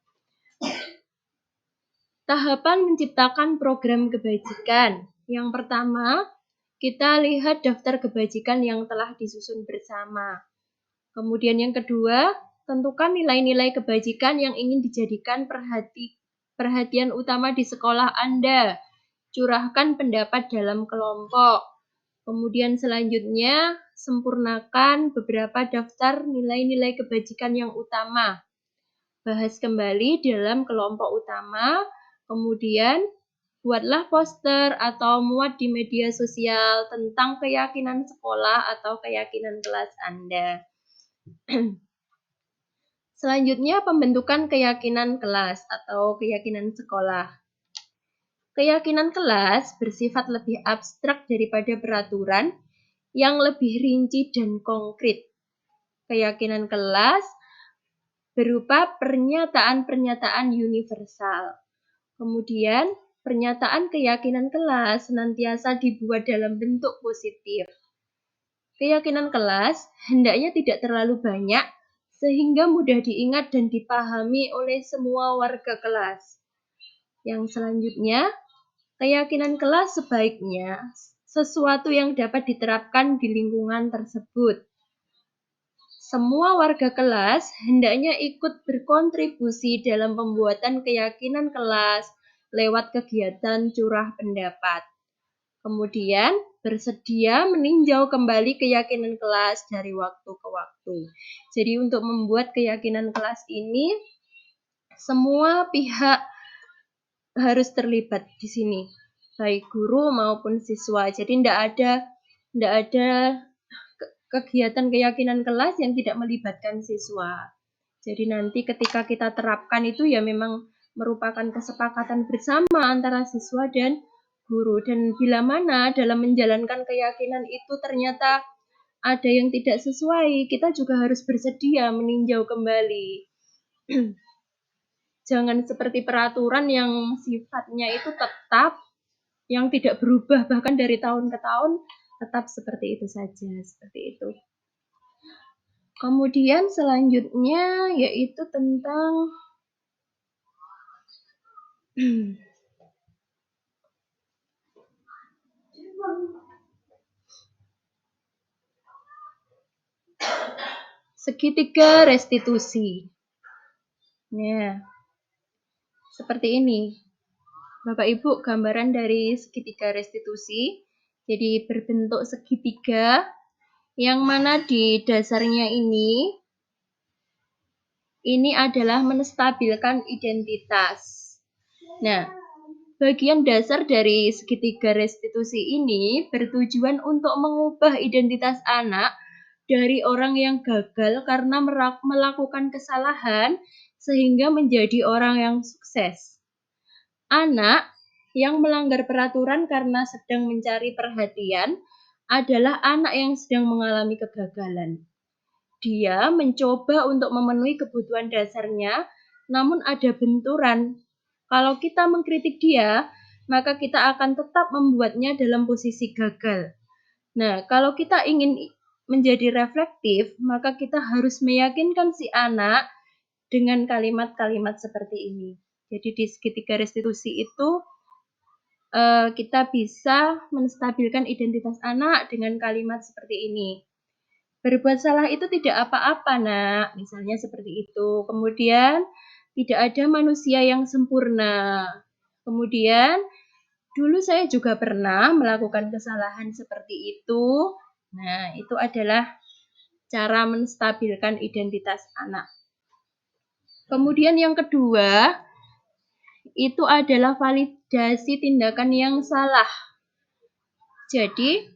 Tahapan menciptakan program kebajikan. Yang pertama, kita lihat daftar kebajikan yang telah disusun bersama. Kemudian yang kedua, tentukan nilai-nilai kebajikan yang ingin dijadikan perhatian utama di sekolah Anda. Curahkan pendapat dalam kelompok. Kemudian selanjutnya, sempurnakan beberapa daftar nilai-nilai kebajikan yang utama. Bahas kembali dalam kelompok utama. Kemudian, buatlah poster atau muat di media sosial tentang keyakinan sekolah atau keyakinan kelas Anda. Selanjutnya, pembentukan keyakinan kelas atau keyakinan sekolah. Keyakinan kelas bersifat lebih abstrak daripada peraturan yang lebih rinci dan konkret. Keyakinan kelas berupa pernyataan-pernyataan universal. Kemudian, pernyataan keyakinan kelas senantiasa dibuat dalam bentuk positif. Keyakinan kelas hendaknya tidak terlalu banyak sehingga mudah diingat dan dipahami oleh semua warga kelas. Yang selanjutnya, keyakinan kelas sebaiknya sesuatu yang dapat diterapkan di lingkungan tersebut. Semua warga kelas hendaknya ikut berkontribusi dalam pembuatan keyakinan kelas lewat kegiatan curah pendapat. Kemudian bersedia meninjau kembali keyakinan kelas dari waktu ke waktu. Jadi untuk membuat keyakinan kelas ini, semua pihak harus terlibat di sini, baik guru maupun siswa. Jadi tidak ada kegiatan keyakinan kelas yang tidak melibatkan siswa. Jadi nanti ketika kita terapkan itu ya memang merupakan kesepakatan bersama antara siswa dan guru. Dan bila mana dalam menjalankan keyakinan itu ternyata ada yang tidak sesuai, kita juga harus bersedia meninjau kembali. Jangan seperti peraturan yang sifatnya itu tetap, yang tidak berubah bahkan dari tahun ke tahun, tetap seperti itu saja, seperti itu. Kemudian selanjutnya yaitu tentang segitiga restitusi. Nah, seperti ini. Bapak Ibu, gambaran dari segitiga restitusi. Jadi berbentuk segitiga yang mana di dasarnya ini adalah menstabilkan identitas. Nah, bagian dasar dari segitiga restitusi ini bertujuan untuk mengubah identitas anak dari orang yang gagal karena melakukan kesalahan sehingga menjadi orang yang sukses. Anak yang melanggar peraturan karena sedang mencari perhatian adalah anak yang sedang mengalami kegagalan. Dia mencoba untuk memenuhi kebutuhan dasarnya, namun ada benturan. Kalau kita mengkritik dia, maka kita akan tetap membuatnya dalam posisi gagal. Nah, kalau kita ingin menjadi reflektif, maka kita harus meyakinkan si anak dengan kalimat-kalimat seperti ini. Jadi di segitiga restitusi itu kita bisa menstabilkan identitas anak dengan kalimat seperti ini. Berbuat salah itu tidak apa-apa, nak. Misalnya seperti itu. Kemudian tidak ada manusia yang sempurna. Kemudian dulu saya juga pernah melakukan kesalahan seperti itu. Nah, itu adalah cara menstabilkan identitas anak. Kemudian yang kedua, itu adalah validasi tindakan yang salah. Jadi,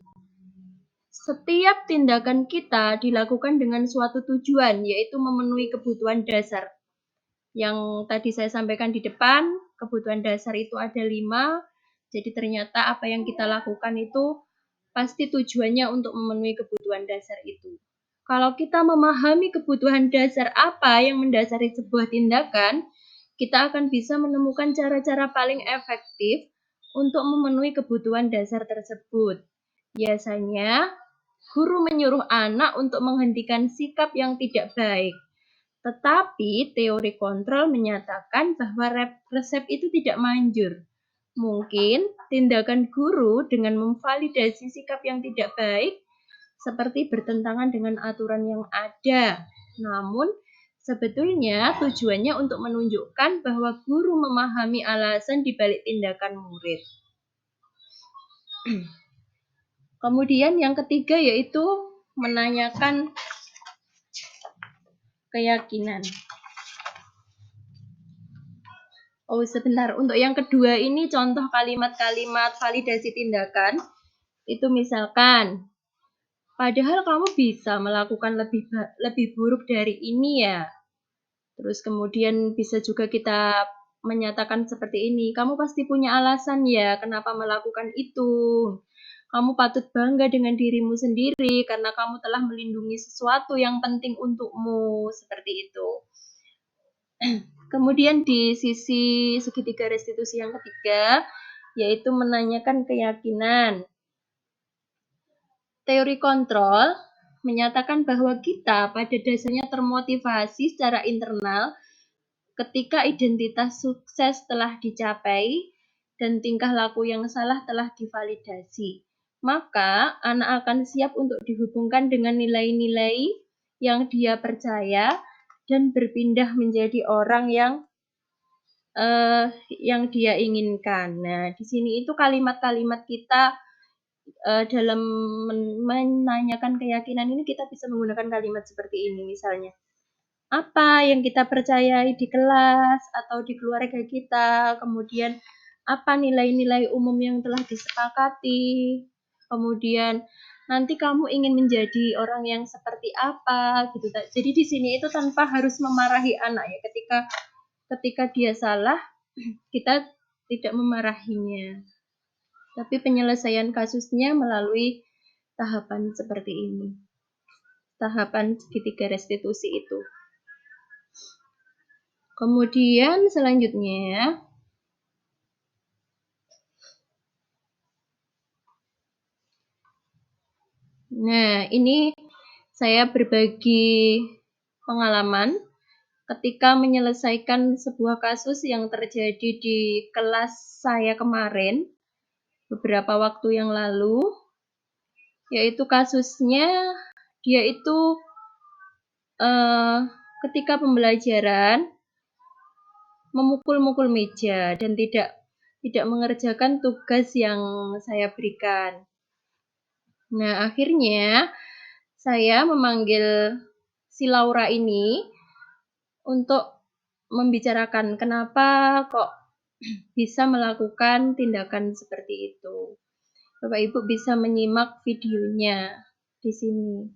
setiap tindakan kita dilakukan dengan suatu tujuan, yaitu memenuhi kebutuhan dasar. Yang tadi saya sampaikan di depan, kebutuhan dasar itu ada 5. Jadi ternyata apa yang kita lakukan itu pasti tujuannya untuk memenuhi kebutuhan dasar itu. Kalau kita memahami kebutuhan dasar apa yang mendasari sebuah tindakan, kita akan bisa menemukan cara-cara paling efektif untuk memenuhi kebutuhan dasar tersebut. Biasanya, guru menyuruh anak untuk menghentikan sikap yang tidak baik. Tetapi teori kontrol menyatakan bahwa resep itu tidak manjur. Mungkin tindakan guru dengan memvalidasi sikap yang tidak baik seperti bertentangan dengan aturan yang ada. Namun, sebetulnya tujuannya untuk menunjukkan bahwa guru memahami alasan di balik tindakan murid. Kemudian yang ketiga yaitu menanyakan keyakinan. Oh, sebentar. Untuk yang kedua ini contoh kalimat-kalimat validasi tindakan. Itu misalkan, padahal kamu bisa melakukan lebih buruk dari ini ya. Terus kemudian bisa juga kita menyatakan seperti ini, kamu pasti punya alasan ya kenapa melakukan itu. Kamu patut bangga dengan dirimu sendiri karena kamu telah melindungi sesuatu yang penting untukmu, seperti itu. Kemudian di sisi segitiga restitusi yang ketiga, yaitu menanyakan keyakinan. Teori kontrol menyatakan bahwa kita pada dasarnya termotivasi secara internal ketika identitas sukses telah dicapai dan tingkah laku yang salah telah divalidasi. Maka anak akan siap untuk dihubungkan dengan nilai-nilai yang dia percaya dan berpindah menjadi orang yang dia inginkan. Nah, di sini itu kalimat-kalimat kita dalam menanyakan keyakinan ini kita bisa menggunakan kalimat seperti ini misalnya. Apa yang kita percayai di kelas atau di keluarga kita, kemudian apa nilai-nilai umum yang telah disepakati, kemudian nanti kamu ingin menjadi orang yang seperti apa gitu. Jadi di sini itu tanpa harus memarahi anak ya. Ketika dia salah, kita tidak memarahinya. Tapi penyelesaian kasusnya melalui tahapan seperti ini. Tahapan segitiga restitusi itu. Kemudian selanjutnya, nah ini saya berbagi pengalaman ketika menyelesaikan sebuah kasus yang terjadi di kelas saya kemarin, beberapa waktu yang lalu, yaitu kasusnya dia itu ketika pembelajaran memukul-mukul meja dan tidak mengerjakan tugas yang saya berikan. Nah, akhirnya saya memanggil si Laura ini untuk membicarakan kenapa kok bisa melakukan tindakan seperti itu. Bapak Ibu bisa menyimak videonya di sini.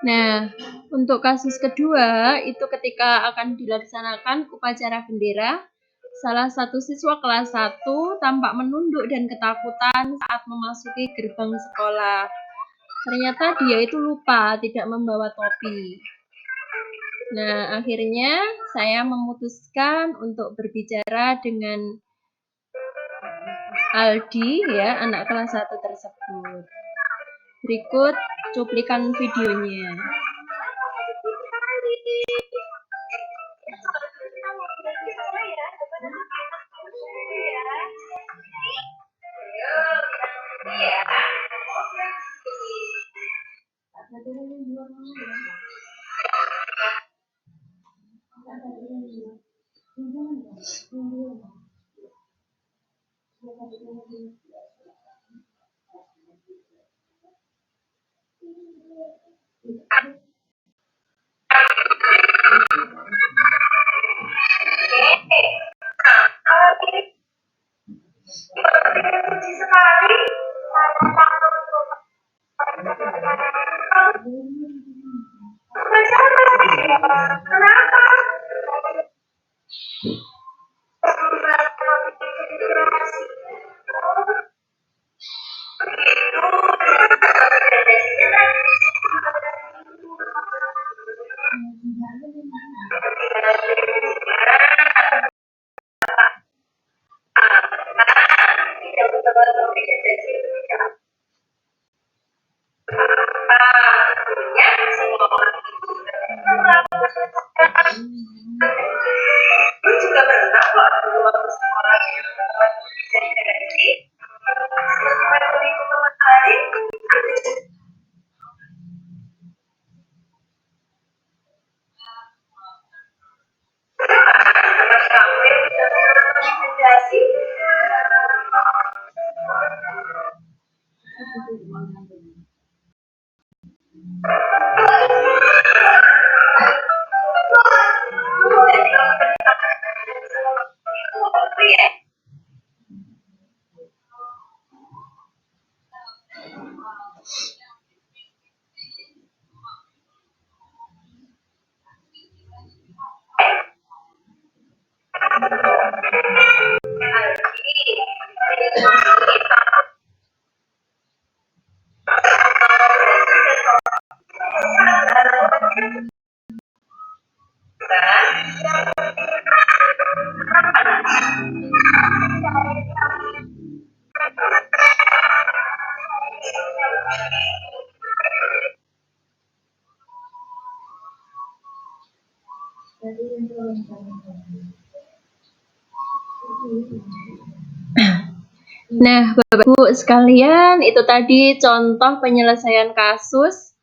Nah, untuk kasus kedua itu ketika akan dilaksanakan upacara bendera, salah satu siswa kelas 1 tampak menunduk dan ketakutan saat memasuki gerbang sekolah. Ternyata dia itu lupa tidak membawa topi. Nah, akhirnya saya memutuskan untuk berbicara dengan Aldi ya, anak kelas 1 tersebut. Berikut cuplikan videonya. Nah, Bapak-Ibu sekalian, itu tadi contoh penyelesaian kasus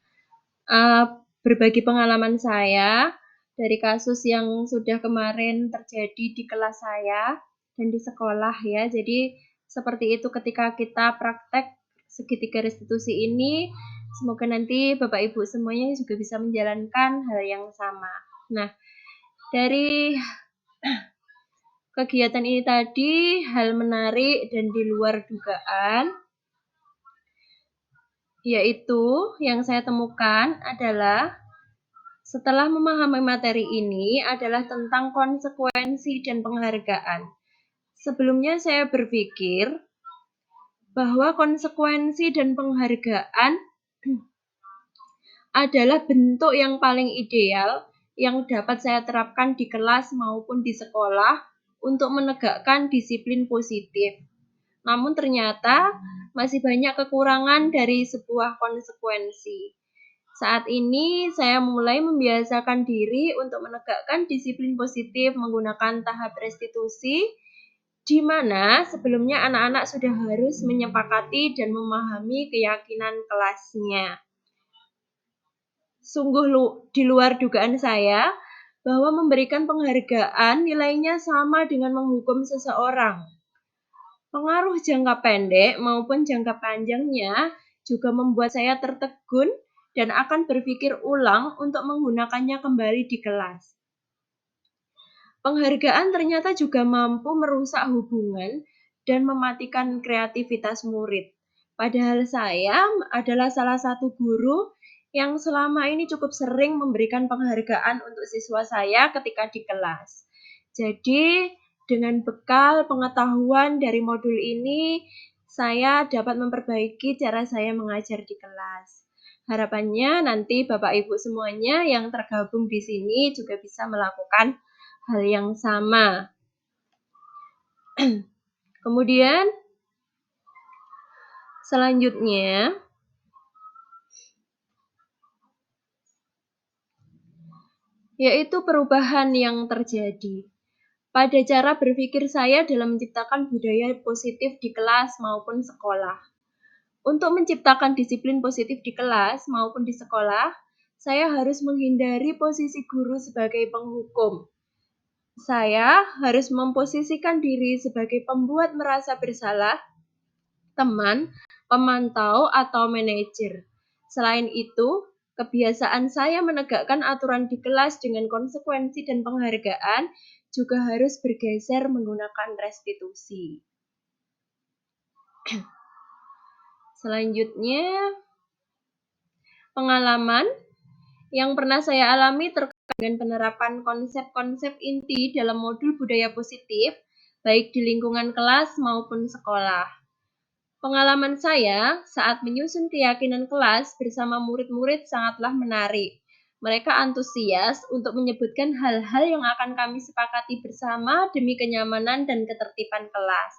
berbagi pengalaman saya dari kasus yang sudah kemarin terjadi di kelas saya dan di sekolah ya. Jadi seperti itu ketika kita praktek segitiga restitusi ini, semoga nanti Bapak Ibu semuanya juga bisa menjalankan hal yang sama. Nah, dari kegiatan ini tadi hal menarik dan di luar dugaan, yaitu yang saya temukan adalah setelah memahami materi ini adalah tentang konsekuensi dan penghargaan. Sebelumnya saya berpikir bahwa konsekuensi dan penghargaan adalah bentuk yang paling ideal yang dapat saya terapkan di kelas maupun di sekolah untuk menegakkan disiplin positif. Namun ternyata masih banyak kekurangan dari sebuah konsekuensi. Saat ini saya mulai membiasakan diri untuk menegakkan disiplin positif menggunakan tahap restitusi, di mana sebelumnya anak-anak sudah harus menyepakati dan memahami keyakinan kelasnya. Sungguh di luar dugaan saya bahwa memberikan penghargaan nilainya sama dengan menghukum seseorang. Pengaruh jangka pendek maupun jangka panjangnya juga membuat saya tertegun dan akan berpikir ulang untuk menggunakannya kembali di kelas. Penghargaan ternyata juga mampu merusak hubungan dan mematikan kreativitas murid. Padahal saya adalah salah satu guru yang selama ini cukup sering memberikan penghargaan untuk siswa saya ketika di kelas. Jadi, dengan bekal pengetahuan dari modul ini, saya dapat memperbaiki cara saya mengajar di kelas. Harapannya nanti Bapak Ibu semuanya yang tergabung di sini juga bisa melakukan hal yang sama. Kemudian, selanjutnya, yaitu perubahan yang terjadi pada cara berpikir saya dalam menciptakan budaya positif di kelas maupun sekolah. Untuk menciptakan disiplin positif di kelas maupun di sekolah, saya harus menghindari posisi guru sebagai penghukum. Saya harus memposisikan diri sebagai pembuat merasa bersalah, teman, pemantau, atau manajer. Selain itu, kebiasaan saya menegakkan aturan di kelas dengan konsekuensi dan penghargaan juga harus bergeser menggunakan restitusi. Selanjutnya, pengalaman yang pernah saya alami terkait dengan penerapan konsep-konsep inti dalam modul budaya positif, baik di lingkungan kelas maupun sekolah. Pengalaman saya saat menyusun keyakinan kelas bersama murid-murid sangatlah menarik. Mereka antusias untuk menyebutkan hal-hal yang akan kami sepakati bersama demi kenyamanan dan ketertiban kelas,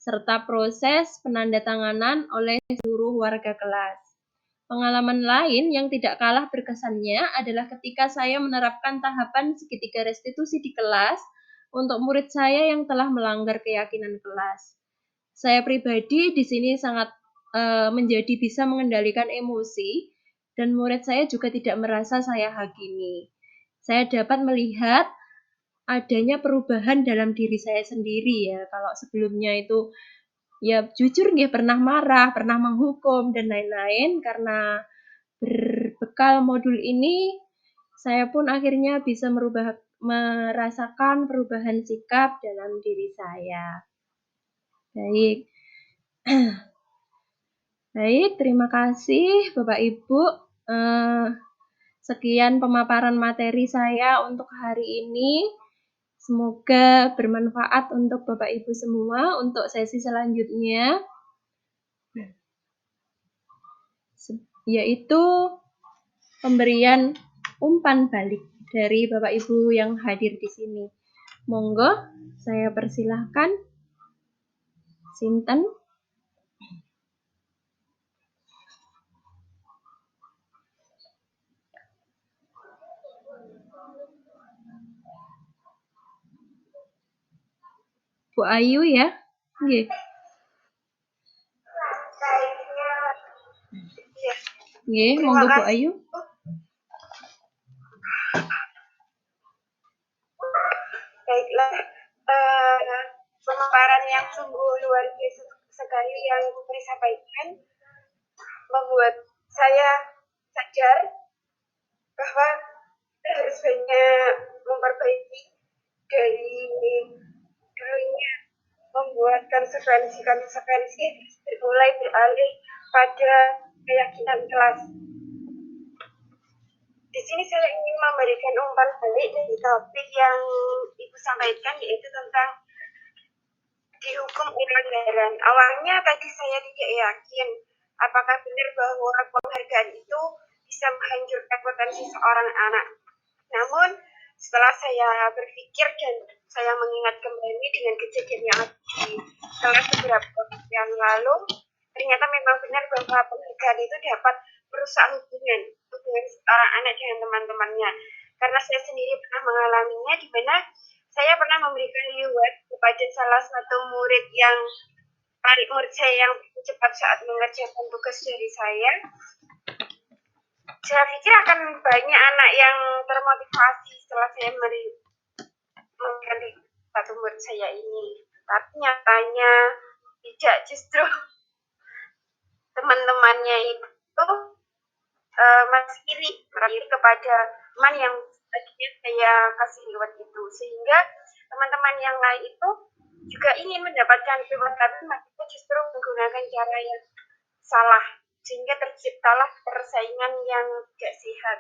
serta proses penandatanganan oleh seluruh warga kelas. Pengalaman lain yang tidak kalah berkesannya adalah ketika saya menerapkan tahapan segitiga restitusi di kelas untuk murid saya yang telah melanggar keyakinan kelas. Saya pribadi di sini sangat menjadi bisa mengendalikan emosi dan murid saya juga tidak merasa saya hakimi. Saya dapat melihat adanya perubahan dalam diri saya sendiri ya. Kalau sebelumnya itu ya jujur nggih pernah marah, pernah menghukum dan lain-lain, karena berbekal modul ini saya pun akhirnya bisa merasakan perubahan sikap dalam diri saya. Baik. Baik, terima kasih Bapak Ibu. Sekian pemaparan materi saya untuk hari ini. Semoga bermanfaat untuk Bapak Ibu semua untuk sesi selanjutnya, yaitu pemberian umpan balik dari Bapak Ibu yang hadir di sini. Monggo, saya persilahkan. Sinten? Bu Ayu ya? Nggih. Nggih, monggo Bu Ayu. Baiklah, pemaparan yang sungguh luar biasa sekali yang Putri sampaikan membuat saya sadar bahwa kita harus banyak memperbaiki dari dulunya membuat konsekuensi mulai beralih pada keyakinan kelas. Di sini saya ingin memberikan umpan balik dari topik yang Ibu sampaikan, yaitu tentang dihukum pelanggaran. Awalnya tadi saya tidak yakin apakah benar bahwa penghargaan itu bisa menghancurkan potensi seorang anak. Namun setelah saya berpikir dan saya mengingat kembali dengan kejadian yang di kelas beberapa waktu yang lalu, ternyata memang benar bahwa penghargaan itu dapat merusak hubungan seorang anak dengan teman-temannya. Karena saya sendiri pernah mengalaminya, di mana saya pernah memberikan reward kepada salah satu murid saya yang cepat saat mengerjakan tugas dari saya. Saya pikir akan banyak anak yang termotivasi setelah saya memberikan satu murid saya ini. Tapi nyatanya tidak, justru teman-temannya itu masih iri kepada teman yang tadinya saya kasih reward itu, sehingga teman-teman yang lain itu juga ingin mendapatkan reward, tapi mereka justru menggunakan cara yang salah. sehingga terciptalah persaingan yang tidak sehat.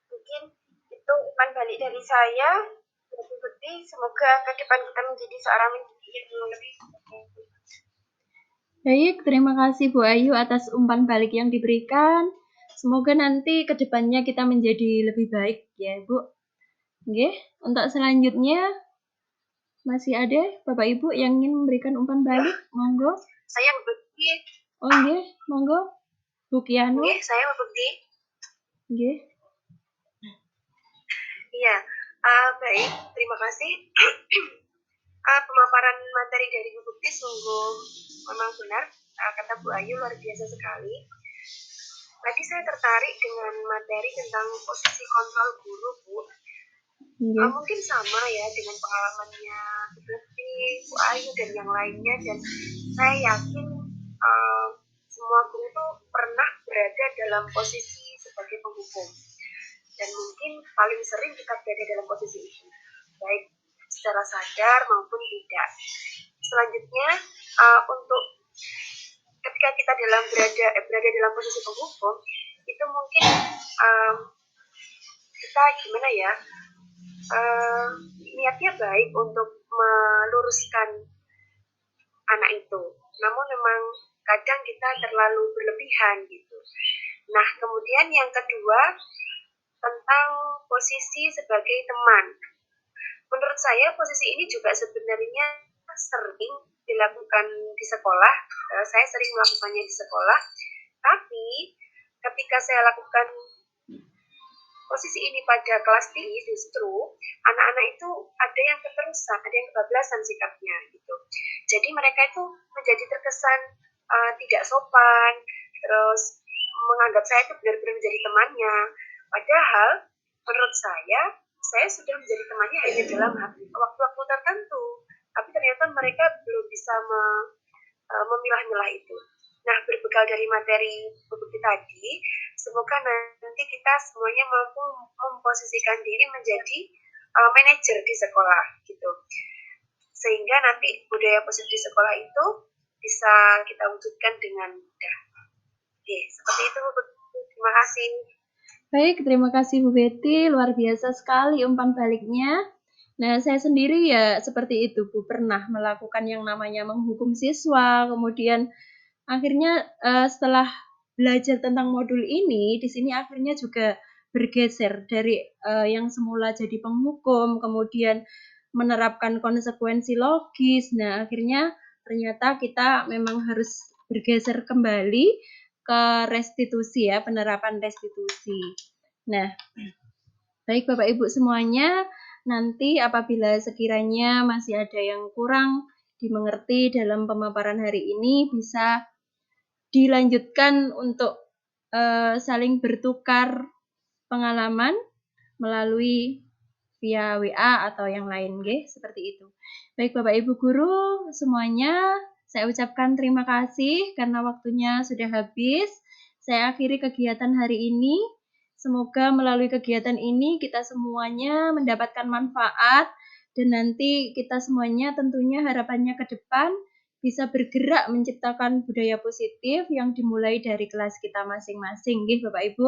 Mungkin itu umpan balik dari saya. Bukti, semoga ke depan kita menjadi seorang mendidik yang lebih Baik, terima kasih Bu Ayu atas umpan balik yang diberikan. Semoga nanti ke depannya kita menjadi lebih baik ya, Bu. Oke, untuk selanjutnya masih ada Bapak Ibu yang ingin memberikan umpan balik? Monggo. Saya Bukti. Oh, nggih, monggo. Bu Kianu. Nggih, saya Bukti. Nggih. Iya, baik, terima kasih. Pemaparan materi dari Bu Bukti sungguh memang benar. Kata Bu Ayu luar biasa sekali. Tadi saya tertarik dengan materi tentang posisi kontrol guru, Bu. Mungkin sama ya dengan pengalamannya Bu Bukti, Bu Ayu, dan yang lainnya. Dan saya yakin semua guru itu pernah berada dalam posisi sebagai penghukum. Dan mungkin paling sering kita berada dalam posisi itu, baik secara sadar maupun tidak. Selanjutnya, untuk ketika kita berada dalam posisi penghukum, itu mungkin kita gimana ya, niatnya baik untuk meluruskan anak itu, namun memang kadang kita terlalu berlebihan gitu. Nah, kemudian yang kedua tentang posisi sebagai teman. Menurut saya posisi ini juga sebenarnya sering dilakukan di sekolah. Saya sering melakukannya di sekolah. Tapi ketika saya lakukan posisi ini pada kelas tinggi, justru anak-anak itu ada yang keterusan, ada yang kebablasan sikapnya gitu. Jadi mereka itu menjadi terkesan tidak sopan, terus menganggap saya itu benar-benar menjadi temannya. Padahal menurut saya sudah menjadi temannya hanya dalam waktu-waktu tertentu. Tapi ternyata mereka belum bisa memilah-milah itu. Nah, berbekal dari materi buku tadi, semoga nanti kita semuanya mampu memposisikan diri menjadi manajer di sekolah gitu. Sehingga nanti budaya positif di sekolah itu bisa kita wujudkan dengan mudah. Oke, seperti itu Bu. Terima kasih. Baik, terima kasih Bu Betty, luar biasa sekali umpan baliknya. Nah, saya sendiri ya seperti itu Bu, pernah melakukan yang namanya menghukum siswa, kemudian akhirnya setelah belajar tentang modul ini, di sini akhirnya juga bergeser dari yang semula jadi penghukum, kemudian menerapkan konsekuensi logis. Nah, akhirnya ternyata kita memang harus bergeser kembali ke restitusi ya, penerapan restitusi. Nah, baik Bapak Ibu semuanya, nanti apabila sekiranya masih ada yang kurang dimengerti dalam pemaparan hari ini, bisa dilanjutkan untuk saling bertukar pengalaman melalui via WA atau yang lain, seperti itu. Baik Bapak Ibu guru semuanya, saya ucapkan terima kasih karena waktunya sudah habis. Saya akhiri kegiatan hari ini. Semoga melalui kegiatan ini kita semuanya mendapatkan manfaat dan nanti kita semuanya tentunya harapannya ke depan bisa bergerak menciptakan budaya positif yang dimulai dari kelas kita masing-masing, Bapak Ibu.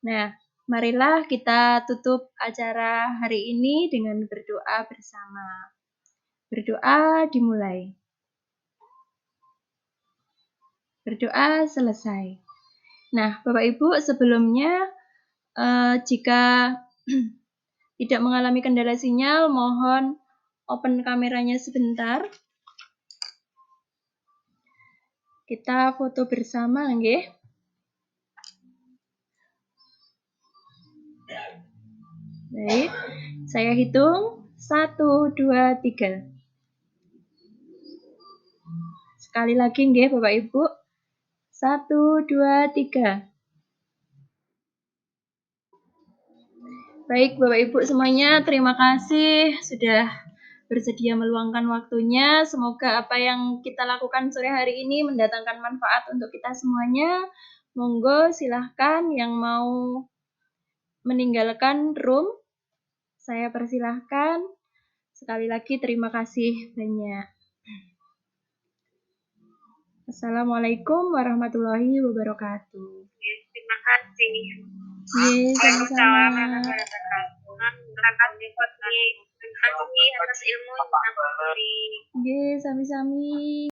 Nah, marilah kita tutup acara hari ini dengan berdoa bersama. Berdoa dimulai. Berdoa selesai. Nah, Bapak Ibu sebelumnya jika tidak mengalami kendala sinyal, mohon open kameranya sebentar. Kita foto bersama, nggih. Baik, saya hitung 1, 2, 3. Sekali lagi nggih Bapak Ibu. 1, 2, 3. Baik Bapak Ibu semuanya, terima kasih sudah bersedia meluangkan waktunya. Semoga apa yang kita lakukan sore hari ini mendatangkan manfaat untuk kita semuanya. Monggo silahkan yang mau meninggalkan room, saya persilahkan. Sekali lagi terima kasih banyak. Assalamualaikum warahmatullahi wabarakatuh. Terima kasih. Sama-sama. Waalaikumsalam warahmatullahi wabarakatuh. Terima kasih Coach Lee atas ilmu yang Coach Lee. Sami-sami.